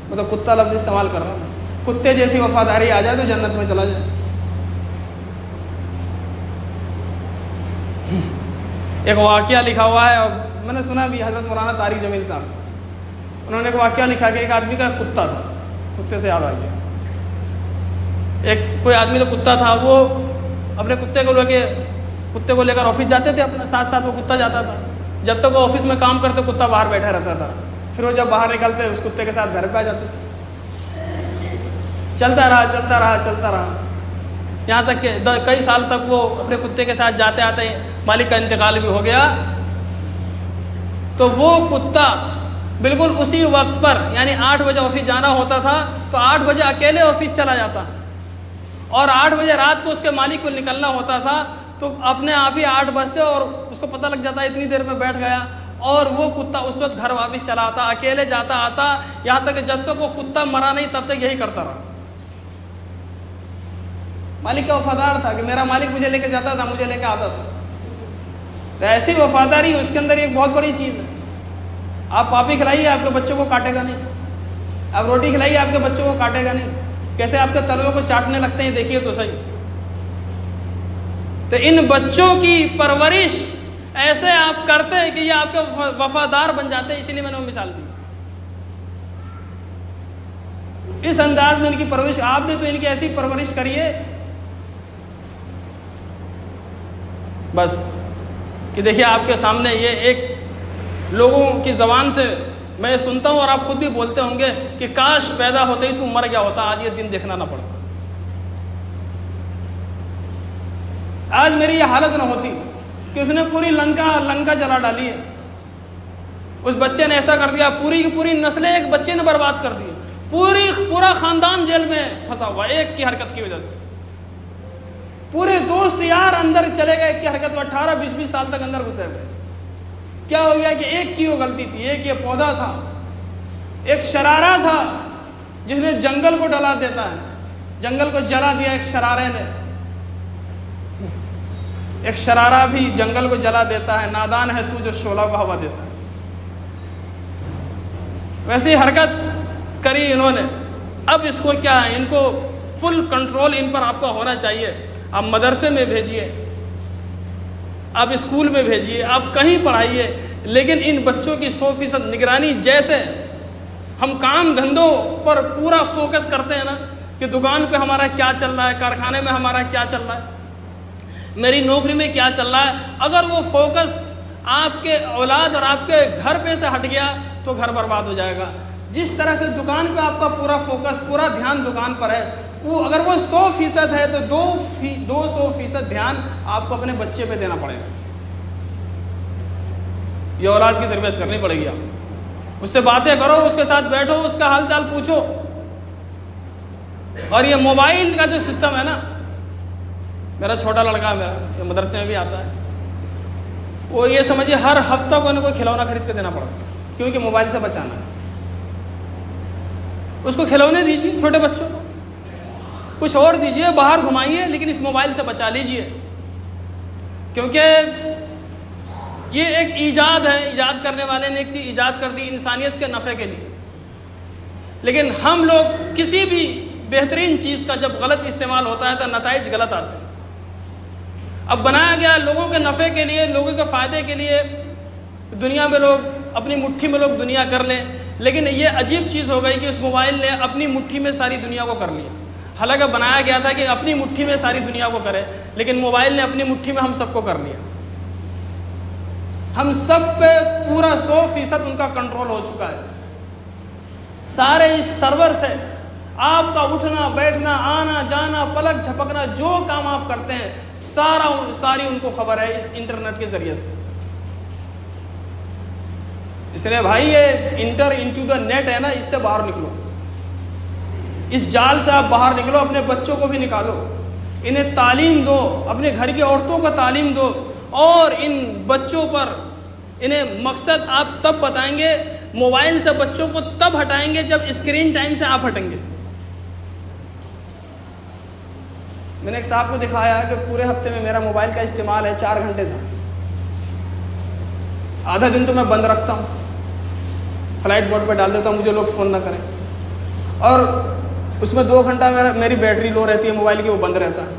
میں تو کتا لفظ استعمال کر رہا ہوں. کتے جیسی وفاداری آ جائے تو جنت میں چلا جائے. ایک واقعہ لکھا ہوا ہے، اور میں نے سنا بھی حضرت مولانا طارق جمیل صاحب، انہوں نے ایک واقعہ لکھا کہ ایک آدمی کا کتا تھا. کتے سے یاد آ گیا، کوئی آدمی تو کتا تھا، وہ اپنے کتے کو لے کر آفس جاتے تھے، اپنے ساتھ ساتھ وہ کتا جاتا تھا. جب تک وہ آفس میں کام کرتے کتا باہر بیٹھا رہتا تھا. پھر وہ جب باہر نکلتے اس کتے کے ساتھ گھر پہ آ جاتے. چلتا رہا یہاں تک کہ کئی سال تک وہ اپنے کتے کے ساتھ جاتے آتے مالک کا انتقال بھی ہو گیا، تو وہ کتا بالکل اسی وقت پر، یعنی 8 بجے آفس جانا ہوتا تھا تو 8 بجے اکیلے آفس چلا جاتا، اور 8 بجے رات کو اس کے مالک کو نکلنا ہوتا تھا تو اپنے آپ ہی 8 بجتے اور اس کو پتہ لگ جاتا اتنی دیر میں بیٹھ گیا، اور وہ کتا اس وقت گھر واپس چلا آتا، اکیلے جاتا آتا، یہاں تک کہ جب تک وہ کتا مرا نہیں تب تک یہی کرتا رہا۔ مالک کا وفادار تھا کہ میرا مالک مجھے لے کے جاتا تھا، مجھے لے کے آتا تھا۔ تو ایسی وفاداری اس کے اندر ایک بہت بڑی چیز ہے۔ آپ پاپی کھلائیے آپ کے بچوں کو کاٹے گا نہیں، آپ روٹی کھلائیے آپ کے بچوں کو کاٹے گا نہیں، کیسے آپ کے تلووں کو چاٹنے لگتے ہیں دیکھیے تو صحیح۔ تو ان بچوں کی پرورش ایسے آپ کرتے ہیں کہ یہ آپ کے وفادار بن جاتے ہیں، اسی لیے میں نے وہ مثال دی۔ اس انداز میں ان کی پرورش، آپ نے تو ان کی ایسی پرورش کری ہے بس کہ دیکھیے آپ کے سامنے یہ ایک لوگوں کی زبان سے میں سنتا ہوں، اور آپ خود بھی بولتے ہوں گے کہ کاش پیدا ہوتے ہی تو مر گیا ہوتا، آج یہ دن دیکھنا نہ پڑتا، آج میری یہ حالت نہ ہوتی کہ اس نے پوری لنکا جلا ڈالی ہے، اس بچے نے ایسا کر دیا، پوری کی پوری نسلیں ایک بچے نے برباد کر دی، پورا خاندان جیل میں پھنسا ہوا ایک کی حرکت کی وجہ سے، پورے دوست یار اندر چلے گئے ایک کی حرکت، 18-20 سال تک اندر گھسے ہوئے۔ کیا ہو گیا کہ ایک کی وہ غلطی تھی، ایک یہ پودا تھا، ایک شرارہ تھا جس نے جنگل کو ڈلا دیتا ہے، جنگل کو جلا دیا ایک شرارے نے، ایک شرارہ بھی جنگل کو جلا دیتا ہے، نادان ہے تو جو شعلہ کو ہوا دیتا ہے۔ ویسی حرکت کری انہوں نے، اب اس کو کیا ہے، ان کو فل کنٹرول ان پر آپ کا ہونا چاہیے۔ آپ مدرسے میں بھیجیے، آپ اسکول میں بھیجیے، آپ کہیں پڑھائیے، لیکن ان بچوں کی 100% نگرانی، جیسے ہم کام دھندوں پر پورا فوکس کرتے ہیں نا کہ دکان پہ ہمارا کیا چل رہا ہے، کارخانے میں ہمارا کیا چل رہا ہے، میری نوکری میں کیا چل رہا ہے، اگر وہ فوکس آپ کے اولاد اور آپ کے گھر پہ سے ہٹ گیا تو گھر برباد ہو جائے گا۔ جس طرح سے دکان پہ آپ کا پورا فوکس، پورا دھیان دکان پر ہے، وہ اگر وہ 100% ہے تو 200% دھیان آپ کو اپنے بچے پہ دینا پڑے گا۔ یہ اولاد کی تربیت کرنی پڑے گی، آپ اس سے باتیں کرو، اس کے ساتھ بیٹھو، اس کا حال چال پوچھو۔ اور یہ موبائل کا جو سسٹم ہے نا، میرا چھوٹا لڑکا میرا یہ مدرسے میں بھی آتا ہے، وہ یہ سمجھے ہر ہفتہ کو انہیں کوئی کھلونا خرید کے دینا پڑتا ہے، کیونکہ موبائل سے بچانا ہے۔ اس کو کھلونے دیجیے، چھوٹے بچوں کو کچھ اور دیجیے، باہر گھمائیے، لیکن اس موبائل سے بچا لیجیے، کیونکہ یہ ایک ایجاد ہے، ایجاد کرنے والے نے ایک چیز ایجاد کر دی انسانیت کے نفع کے لیے، لیکن ہم لوگ کسی بھی بہترین چیز کا جب غلط استعمال ہوتا ہے تو نتائج غلط آتے ہیں۔ اب بنایا گیا لوگوں کے نفع کے لیے، لوگوں کے فائدے کے لیے، دنیا میں لوگ اپنی مٹھی میں لوگ دنیا کر لیں، لیکن یہ عجیب چیز ہو گئی کہ اس موبائل نے اپنی مٹھی میں ساری دنیا کو کر لیا۔ حالانکہ بنایا گیا تھا کہ اپنی مٹھی میں ساری دنیا کو کرے، لیکن موبائل نے اپنی مٹھی میں ہم سب کو کر لیا۔ ہم سب پہ پورا 100% ان کا کنٹرول ہو چکا ہے۔ سارے اس سرور سے آپ کا اٹھنا بیٹھنا، آنا جانا، پلک جھپکنا، جو کام آپ کرتے ہیں ساری ان کو خبر ہے اس انٹرنیٹ کے ذریعے سے۔ اس لیے بھائی یہ انٹر انٹو دا نیٹ ہے نا، اس سے باہر نکلو، اس جال سے آپ باہر نکلو، اپنے بچوں کو بھی نکالو، انہیں تعلیم دو، اپنے گھر کی عورتوں کو تعلیم دو، اور ان بچوں پر انہیں مقصد آپ تب بتائیں گے، موبائل سے بچوں کو تب ہٹائیں گے جب اسکرین ٹائم سے آپ ہٹیں گے۔ میں نے ایک صاحب کو دکھایا کہ پورے ہفتے میں میرا موبائل کا استعمال ہے 4 گھنٹے کا، آدھا دن تو میں بند رکھتا ہوں، فلائٹ موڈ پہ ڈال دیتا ہوں، مجھے لوگ فون نہ کریں، اور اس میں 2 گھنٹہ میری بیٹری لو رہتی ہے موبائل کی، وہ بند رہتا ہے۔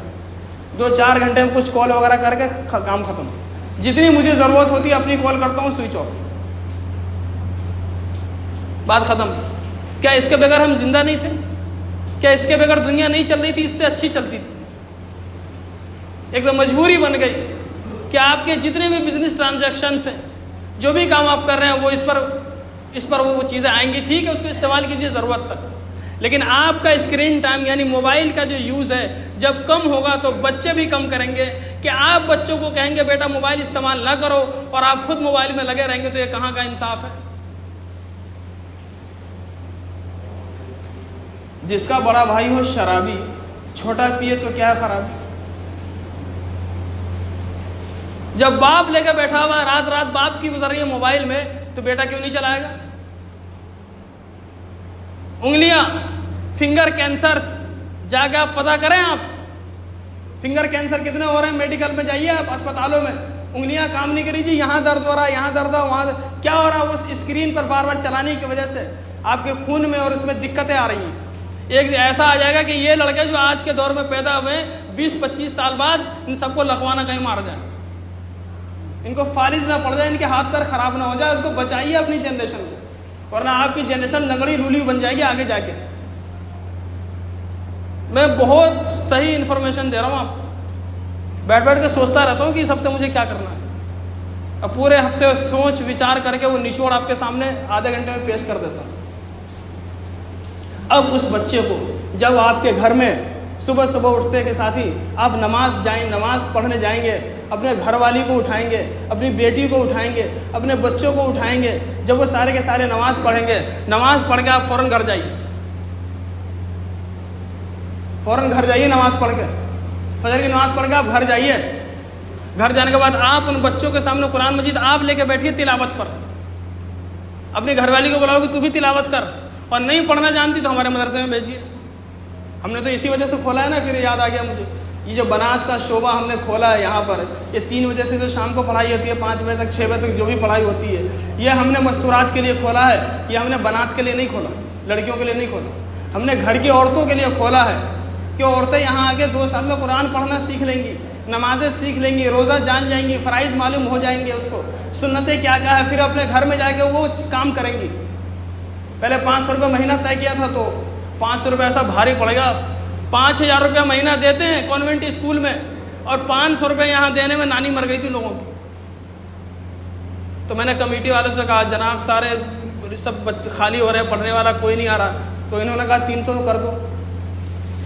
2-4 گھنٹے میں کچھ کال وغیرہ کر کے کام ختم۔ جتنی مجھے ضرورت ہوتی ہے اپنی کال کرتا ہوں، سوئچ آف، بات ختم۔ کیا اس کے بغیر ہم زندہ نہیں تھے؟ کیا اس کے بغیر دنیا نہیں چل رہی تھی؟ اس سے اچھی چلتی تھی۔ ایک تو مجبوری بن گئی کہ آپ کے جتنے بھی بزنس ٹرانزیکشنس ہیں، جو بھی کام آپ کر رہے ہیں، وہ اس پر وہ چیزیں آئیں گی، ٹھیک ہے، اس کو استعمال کیجیے ضرورت تک، لیکن آپ کا اسکرین ٹائم یعنی موبائل کا جو یوز ہے جب کم ہوگا تو بچے بھی کم کریں گے، کہ آپ بچوں کو کہیں گے بیٹا موبائل استعمال نہ کرو اور آپ خود موبائل میں لگے رہیں گے، تو یہ کہاں کا انصاف ہے؟ جس کا بڑا بھائی ہو شرابی، چھوٹا پیے تو کیا خرابی؟ جب باپ لے کے بیٹھا ہوا رات رات باپ کی گزر رہی ہے موبائل میں، تو بیٹا کیوں نہیں چلائے گا؟ انگلیاں، فنگر کینسرز، جا کے آپ پتہ کریں، آپ فنگر کینسر کتنے ہو رہے ہیں، میڈیکل میں جائیے آپ، اسپتالوں میں، انگلیاں کام نہیں کری جی، یہاں درد ہو رہا ہے، یہاں درد ہو، وہاں کیا ہو رہا ہے؟ اس اسکرین پر بار بار چلانے کی وجہ سے آپ کے خون میں اور اس میں دقتیں آ رہی ہیں۔ ایک ایسا آ جائے گا کہ یہ لڑکے جو آج کے دور میں پیدا ہوئے ہیں 20-25 سال بعد ان سب کو لکھوانا کہیں مار جائے، ان کو فالج نہ پڑ جائے، ان کے ہاتھ پیر خراب نہ ہو جائے، ان کو بچائیے اپنی جنریشن کو، ورنہ آپ کی جنریشن لنگڑی لولی بن جائے گی آگے جا کے۔ میں بہت صحیح انفارمیشن دے رہا ہوں، آپ بیٹھ کے سوچتا رہتا ہوں کہ اس ہفتے مجھے کیا کرنا ہے، اب پورے ہفتے سوچ وچار کر کے وہ نچوڑ آپ کے سامنے آدھے گھنٹے میں پیش کر دیتا ہوں۔ اب اس بچے کو جب آپ کے گھر میں صبح صبح اٹھتے کے ساتھ ہی آپ نماز پڑھنے جائیں گے، اپنے گھر والی کو اٹھائیں گے، اپنی بیٹی کو اٹھائیں گے، اپنے بچوں کو اٹھائیں گے، جب وہ سارے کے سارے نماز پڑھیں گے، نماز پڑھ کے آپ فوراً گھر جائیے، فوراً گھر جائیے، نماز پڑھ کے، فجر کی نماز پڑھ کے آپ گھر جائیے۔ گھر جانے کے بعد آپ ان بچوں کے سامنے قرآن مجید آپ لے کے بیٹھیے تلاوت پر، اپنی گھر والی کو بلاؤ کہ تو بھی تلاوت کر، اور نہیں پڑھنا جانتی تو ہمارے مدرسے میں بھیجیے۔ ہم نے تو اسی وجہ سے کھولا ہے نا، پھر یاد آ گیا مجھے، یہ جو بنات کا شعبہ ہم نے کھولا ہے یہاں پر، یہ 3 بجے سے جو شام کو پڑھائی ہوتی ہے، 5 بجے تک 6 بجے تک جو بھی پڑھائی ہوتی ہے، یہ ہم نے مستورات کے لیے کھولا ہے، یہ ہم نے بنات کے لیے نہیں کھولا، لڑکیوں کے لیے نہیں کھولا، ہم نے گھر کی عورتوں کے لیے کھولا ہے کہ عورتیں یہاں آ کے 2 سال میں قرآن پڑھنا سیکھ لیں گی، نمازیں سیکھ لیں گی، روزہ جان جائیں گی، فرائض معلوم ہو جائیں گے اس کو، سنتیں کیا کیا ہے، پھر اپنے گھر میں جا کے وہ کام کریں گی۔ پہلے 500 روپے مہینہ طے کیا تھا، تو 500 روپے ایسا بھاری پڑے گا، 5000 روپیہ مہینہ دیتے ہیں کانوینٹ اسکول میں، اور 500 روپے یہاں دینے میں نانی مر گئی تھی لوگوں کی۔ تو میں نے کمیٹی والوں سے کہا جناب سارے سب بچے خالی ہو رہے ہیں، پڑھنے والا کوئی نہیں آ رہا، تو انہوں نے کہا 300 کر دو،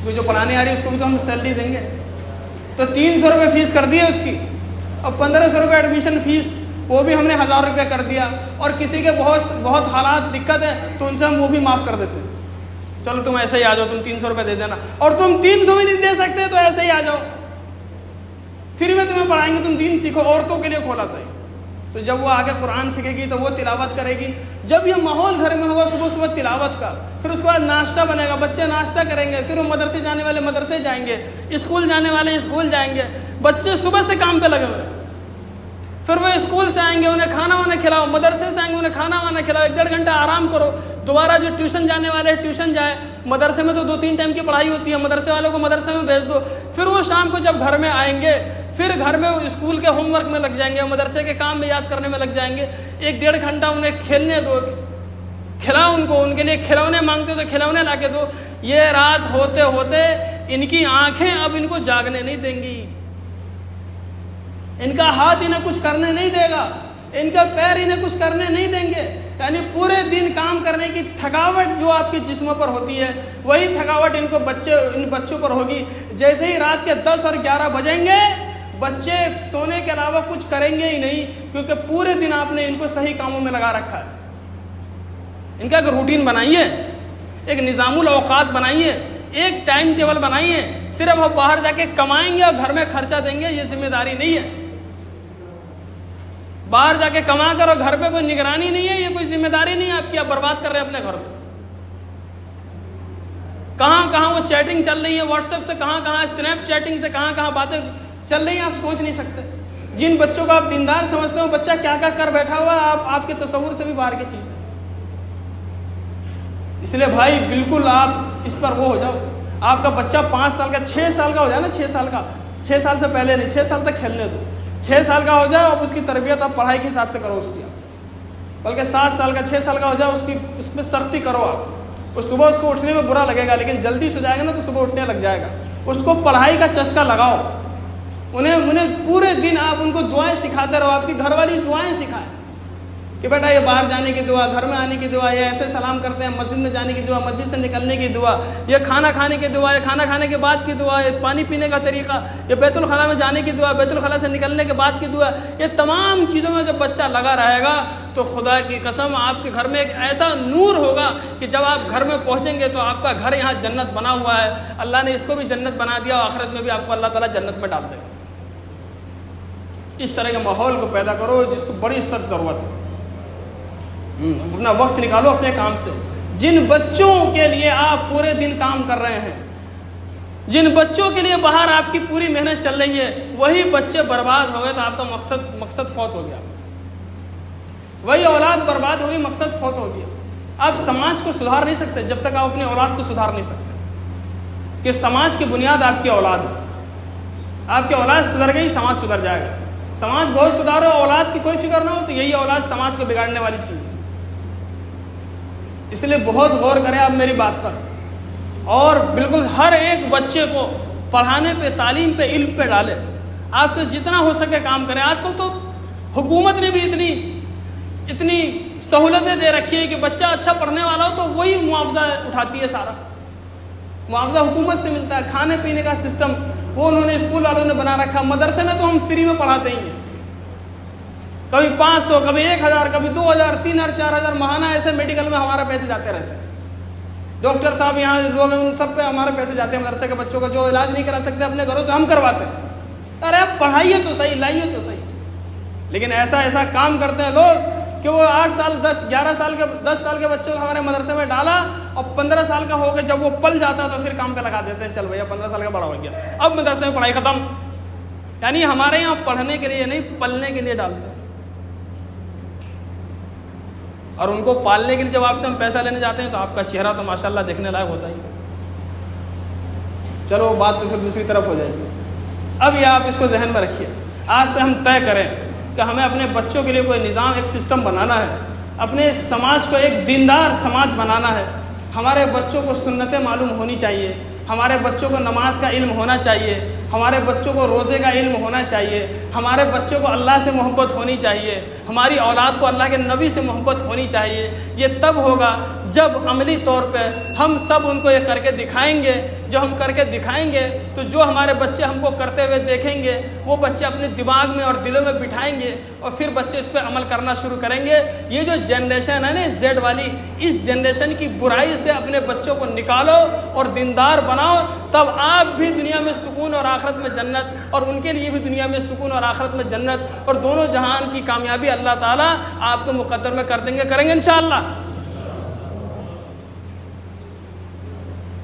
جو پڑھانے آ رہی ہے اس کو بھی تو ہم سیلری دیں گے، تو 300 روپے فیس کر دی ہے اس کی، اور 1500 روپے ایڈمیشن فیس، وہ بھی ہم نے 1000 روپے کر دیا، اور کسی کے بہت حالات دقت ہے تو ان سے ہم وہ بھی معاف کر دیتے ہیں، چلو تم ایسے ہی آ جاؤ، تم 300 روپے دے دینا، اور تم 300 بھی نہیں دے سکتے تو ایسے ہی آ جاؤ، پھر میں تمہیں پڑھائیں گے، تم دین سیکھو، عورتوں کے لیے کھولا تھا۔ تو جب وہ آگے قرآن سیکھے گی تو وہ تلاوت کرے گی، جب یہ ماحول گھر میں ہوگا صبح صبح تلاوت کا، پھر اس کے بعد ناشتہ بنے گا، بچے ناشتہ کریں گے، پھر وہ مدرسے جانے والے مدرسے جائیں گے، اسکول جانے والے اسکول جائیں گے، بچے صبح سے کام پہ لگے ہوئے، پھر وہ اسکول سے آئیں گے، انہیں کھانا وانا کھلاؤ، مدرسے سے آئیں گے، انہیں کھانا وانا کھلاؤ، 1-1.5 گھنٹہ آرام کرو، دوبارہ جو ٹیوشن جانے والے ٹیوشن جائے، مدرسے میں تو 2-3 ٹائم کی پڑھائی ہوتی ہے، مدرسے والوں کو مدرسے میں بھیج دو، پھر وہ شام کو جب گھر میں آئیں گے، پھر گھر میں اسکول کے ہوم ورک میں لگ جائیں گے، مدرسے کے کام میں یاد کرنے میں لگ جائیں گے، 1-1.5 گھنٹہ انہیں کھیلنے دو، کھلاؤ ان کو، ان کے لیے کھلونے مانگتے ہو تو کھلونے لا کے دو۔ یہ رات ہوتے ہوتے ان کی آنکھیں اب ان کو جاگنے نہیں دیں گی، ان کا ہاتھ انہیں کچھ کرنے نہیں دے گا، ان کا پیر انہیں کچھ کرنے نہیں دیں گے، یعنی پورے دن کام کرنے کی تھکاوٹ جو آپ کے جسم پر ہوتی ہے وہی تھکاوٹ ان بچوں پر ہوگی۔ جیسے ہی رات کے 10 اور 11 بجیں گے بچے سونے کے علاوہ کچھ کریں گے ہی نہیں، کیونکہ پورے دن آپ نے ان کو صحیح کاموں میں لگا رکھا ہے۔ ان کا ایک روٹین بنائیے، ایک نظام الاوقات بنائیے، ایک ٹائم ٹیبل بنائیے، صرف وہ باہر جا کے کمائیں گے اور گھر میں خرچہ دیں گے، یہ ذمہ داری نہیں ہے۔ باہر جا کے کما کر اور گھر پہ کوئی نگرانی نہیں ہے، یہ کوئی ذمہ داری نہیں ہے آپ کی، آپ برباد کر رہے ہیں اپنے گھر کو۔ کہاں کہاں وہ چیٹنگ چل رہی ہے، واٹس ایپ سے کہاں کہاں، اسنیپ چیٹنگ سے کہاں کہاں باتیں چل رہی ہیں، آپ سوچ نہیں سکتے۔ جن بچوں کو آپ دیندار سمجھتے ہو، بچہ کیا کیا کر بیٹھا ہوا ہے، آپ کے تصور سے بھی باہر کی چیز ہے۔ اس لیے بھائی بالکل آپ اس پر وہ ہو جاؤ، آپ کا بچہ 5 سال کا 6 سال کا ہو جائے نا، 6 سال کا، 6 سال سے پہلے نہیں، 6 سال تک کھیلنے دو، 6 سال کا ہو جائے اب اس کی تربیت آپ پڑھائی کے حساب سے کرو اس کی، بلکہ 7 سال کا 6 سال کا ہو جائے اس میں سختی کرو آپ، اور صبح اس کو اٹھنے میں برا لگے گا لیکن جلدی سو جائے گا نا تو صبح اٹھنے لگ جائے گا، اس کو پڑھائی کا چسکا لگاؤ، انہیں پورے دن آپ ان کو دعائیں سکھاتے رہو، آپ کی گھر والی دعائیں سکھائیں، کہ بیٹا یہ باہر جانے کی دعا، گھر میں آنے کی دعا، یہ ایسے سلام کرتے ہیں، مسجد میں جانے کی دعا، مسجد سے نکلنے کی دعا، یہ کھانا کھانے کی دعا، یہ کھانا کھانے کے بعد کی دعا، یہ پانی پینے کا طریقہ، یہ بیت الخلاء میں جانے کی دعا، بیت الخلاء سے نکلنے کے بعد کی دعا، یہ تمام چیزوں میں جب بچہ لگا رہے گا تو خدا کی قسم آپ کے گھر میں ایک ایسا نور ہوگا کہ جب آپ گھر میں پہنچیں گے تو آپ کا گھر یہاں جنت بنا ہوا ہے، اللہ نے اس کو بھی جنت بنا دیا اور آخرت میں بھی آپ کو اللہ تعالیٰ جنت میں ڈال دے گا۔ اس طرح کے ماحول کو پیدا کرو جس کو بڑی سخت ضرورت ہے۔ اپنا وقت نکالو اپنے کام سے۔ جن بچوں کے لیے آپ پورے دن کام کر رہے ہیں، جن بچوں کے لیے باہر آپ کی پوری محنت چل رہی ہے، وہی بچے برباد ہو گئے تو آپ کا مقصد فوت ہو گیا، وہی اولاد برباد ہوگی، مقصد فوت ہو گیا۔ آپ سماج کو سدھار نہیں سکتے جب تک آپ اپنے اولاد کو سدھار نہیں سکتے، کہ سماج کی بنیاد آپ کی اولاد ہے۔ آپ کی اولاد سدھر گئی، سماج سدھر جائے گا۔ سماج بہت سدھارو، اولاد کی کوئی فکر نہ ہو تو یہی اولاد سماج کو بگاڑنے والی چیز ہے۔ اس لیے بہت غور کریں آپ میری بات پر، اور بالکل ہر ایک بچے کو پڑھانے پہ، تعلیم پہ، علم پہ ڈالے۔ آپ سے جتنا ہو سکے کام کریں۔ آج کل تو حکومت نے بھی اتنی سہولتیں دے رکھی ہے کہ بچہ اچھا پڑھنے والا ہو تو وہی معاوضہ اٹھاتی ہے، سارا معاوضہ حکومت سے ملتا ہے۔ کھانے پینے کا سسٹم وہ انہوں نے اسکول والوں نے بنا رکھا۔ مدرسے میں تو ہم فری میں پڑھاتے ہی ہیں، کبھی 500، کبھی 1000، کبھی 2000، 3000، 4000 ماہانہ ایسے میڈیکل میں ہمارے پیسے جاتے رہتے ہیں۔ ڈاکٹر صاحب یہاں لوگ ان سب پہ ہمارے پیسے جاتے ہیں۔ مدرسے کے بچوں کا جو علاج نہیں کرا سکتے اپنے گھروں سے ہم کرواتے ہیں۔ ارے آپ پڑھائیے تو صحیح، لائیے تو صحیح۔ لیکن ایسا کام کرتے ہیں لوگ کہ وہ 8 سال 10 سال کے بچوں کو ہمارے مدرسے میں ڈالا اور 15 سال کا ہو کے جب وہ پل جاتا ہے تو پھر کام پہ لگا دیتے ہیں، چل بھیا 15 سال کا بڑا ہو گیا، اب مدرسے میں پڑھائی ختم۔ یعنی ہمارے یہاں پڑھنے کے لیے نہیں، پلنے کے لیے ڈالتے ہیں، اور ان کو پالنے کے لیے جب آپ سے ہم پیسہ لینے جاتے ہیں تو آپ کا چہرہ تو ماشاءاللہ دیکھنے لائق ہوتا ہی۔ چلو بات تو پھر دوسری طرف ہو جائے گی۔ اب یہ آپ اس کو ذہن میں رکھیے، آج سے ہم طے کریں کہ ہمیں اپنے بچوں کے لیے کوئی نظام، ایک سسٹم بنانا ہے، اپنے سماج کو ایک دیندار سماج بنانا ہے۔ ہمارے بچوں کو سنتیں معلوم ہونی چاہیے، ہمارے بچوں کو نماز کا علم ہونا چاہیے، ہمارے بچوں کو روزے کا علم ہونا چاہیے، ہمارے بچوں کو اللہ سے محبت ہونی چاہیے، ہماری اولاد کو اللہ کے نبی سے محبت ہونی چاہیے۔ یہ تب ہوگا جب عملی طور پہ ہم سب ان کو یہ کر کے دکھائیں گے۔ جو ہم کر کے دکھائیں گے تو جو ہمارے بچے ہم کو کرتے ہوئے دیکھیں گے وہ بچے اپنے دماغ میں اور دلوں میں بٹھائیں گے، اور پھر بچے اس پہ عمل کرنا شروع کریں گے۔ یہ جو جنریشن ہے نا زیڈ والی، اس جنریشن کی برائی سے اپنے بچوں کو نکالو اور دیندار بناؤ، تب آپ بھی دنیا میں سکون اور آخرت میں جنت، اور ان کے لیے بھی دنیا میں سکون اور آخرت میں جنت، اور دونوں جہان کی کامیابی اللہ تعالیٰ آپ کو مقدر میں کر دیں گے، کریں گے انشاءاللہ۔